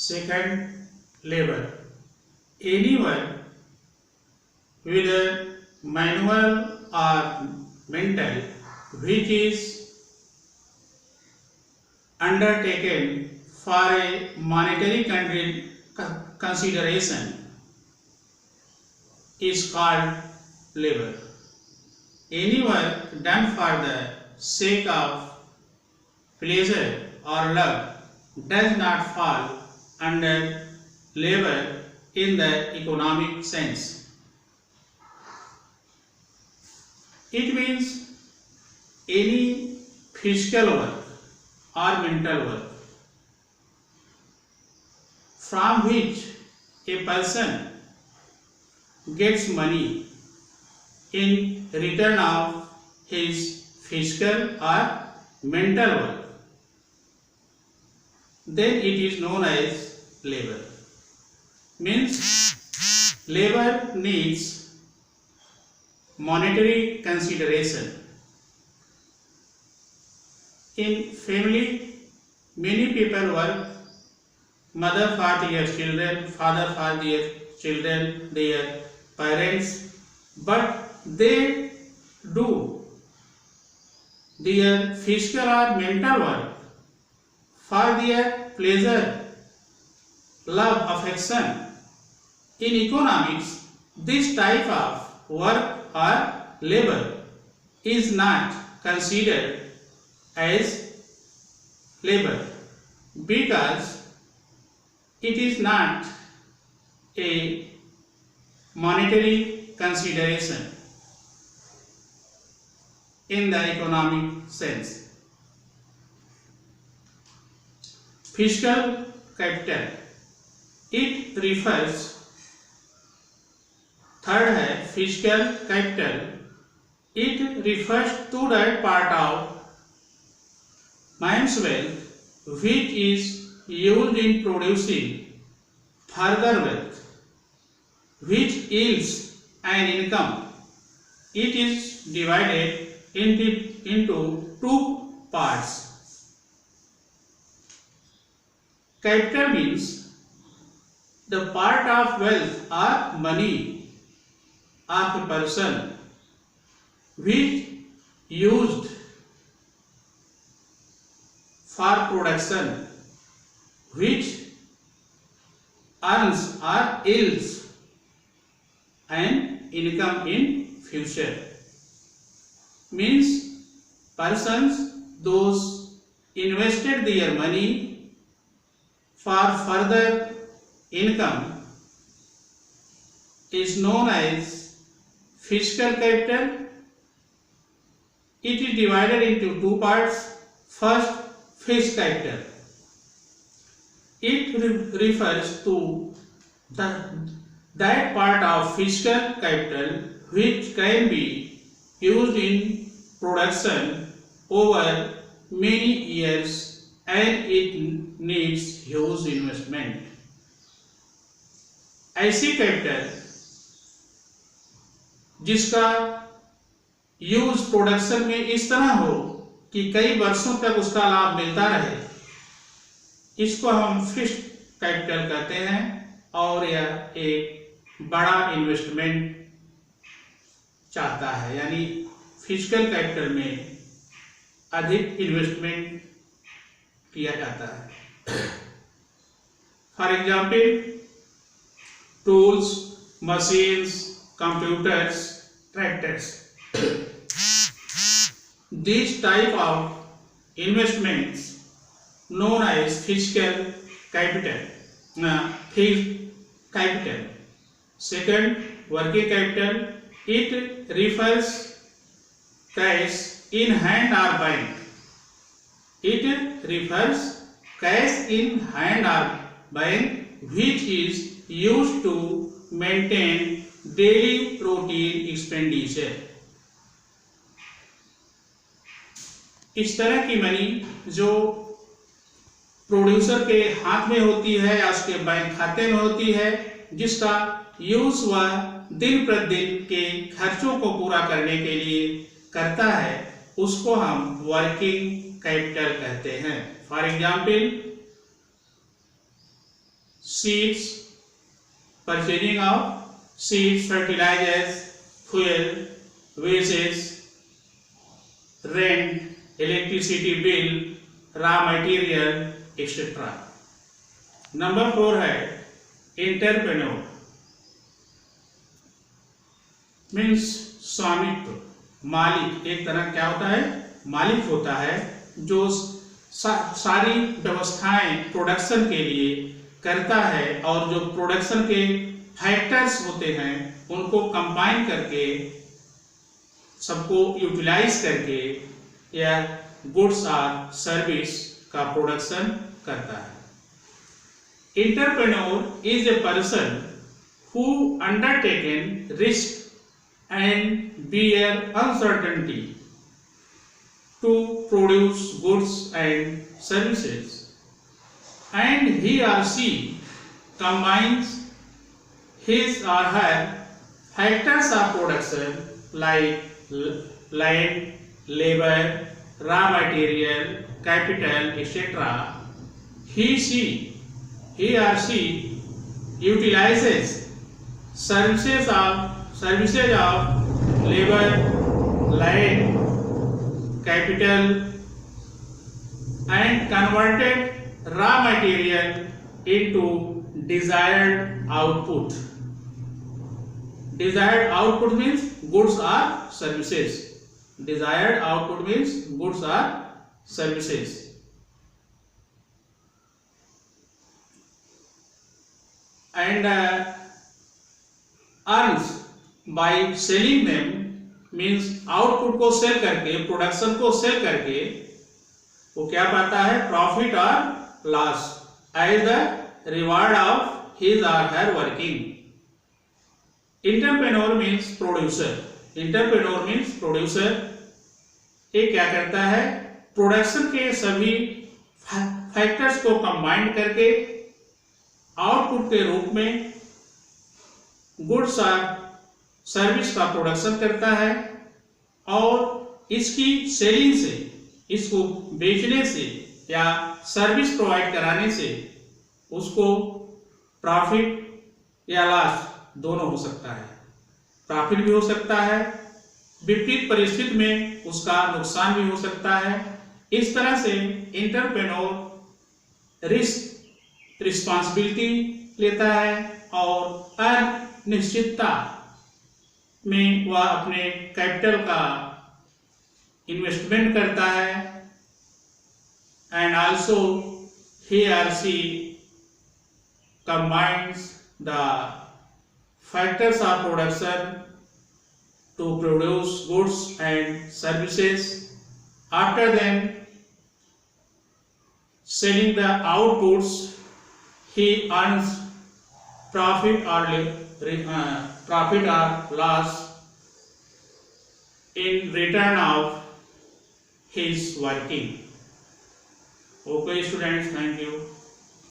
Second, labor. Anyone, whether manual or mental, which is undertaken for a monetary consideration is called labor. Any work done for the sake of pleasure or love does not fall under labor in the economic sense. It means any physical work or mental work from which a person gets money in return of his physical or mental work, then it is known as labor. Means labor needs monetary consideration. In family, many people work, mother for their children, father for their children, their parents, but they do their physical or mental work for their pleasure, love, affection. In economics, this type of work or labor is not considered as labor because it is not a monetary consideration in the economic sense. Physical capital, it refers, third है physical capital, it refers to that part of man's wealth which is used in producing further wealth, which yields an income. It is divided into two parts. Capital means the part of wealth or money of a person which used for production, which earns or yields an income in future. Means persons those invested their money for further income is known as physical capital. It is divided into two parts. First, fixed capital. It refers to that part of physical capital which can be used in production over many years and it needs huge investment. ऐसी capital जिसका use production में इस तरह हो कि कई वर्षों तक उसका लाभ मिलता रहे, इसको हम फिक्स्ड कैपिटल कहते हैं और यह एक बड़ा इन्वेस्टमेंट चाहता है, यानी फिजिकल कैपिटल में अधिक इन्वेस्टमेंट किया जाता है. For example tools, machines, computers, tractors. These type of investments known as physical capital. Fixed capital. Second, working capital. It refers cash in hand or bank. It refers cash in hand or bank which is used to maintain daily routine expenditure. इस तरह की money जो producer के हाथ में होती है या उसके बैंक खाते में होती है, जिसका यूज वह दिन प्रतिदिन के खर्चों को पूरा करने के लिए करता है, उसको हम वर्किंग कैपिटल कहते हैं. For example seeds, purchasing of seeds, fertilizers, fuel, wages, rent, electricity bill, raw material, etc. Number 4 है एंटरप्रेन्योर, मीन्स स्वामित्व, मालिक। एक तरह क्या होता है, मालिक होता है जो सारी व्यवस्थाएं प्रोडक्शन के लिए करता है और जो प्रोडक्शन के फैक्टर्स होते हैं उनको कंबाइन करके सबको यूटिलाइज करके या गुड्स और सर्विस का प्रोडक्शन करता है। Entrepreneur is a person who undertaken risk and bear uncertainty to produce goods and services, and he or she combines his or her factors of production like land, labor, raw material, capital, etc. He or she utilizes services of labor, land, capital, and converted raw material into desired output. Desired output means goods or services. Desired output means goods or services. And earns by selling them, means output को sell करके, production को sell करके वो क्या पाता है, profit और loss as the reward of his और her working. Entrepreneur means producer. Entrepreneur means producer. ये क्या करता है, प्रोडक्शन के सभी फैक्टर्स को कंबाइन करके आउटपुट के रूप में गुड्स और सर्विस का प्रोडक्शन करता है और इसकी सेलिंग से, इसको बेचने से या सर्विस प्रोवाइड कराने से उसको प्रॉफिट या लॉस दोनों हो सकता है। प्रॉफिट भी हो सकता है, विपरीत परिस्थिति में उसका नुकसान भी हो सकता है। इस तरह से एंटरप्रेन्योर रिस्पॉन्सिबिलिटी लेता है और अनिश्चितता में वह अपने कैपिटल का इन्वेस्टमेंट करता है and also he or she combines the factors of production to produce goods and services. After then selling the outputs, he earns profit or loss in return of his working. Okay students, thank you.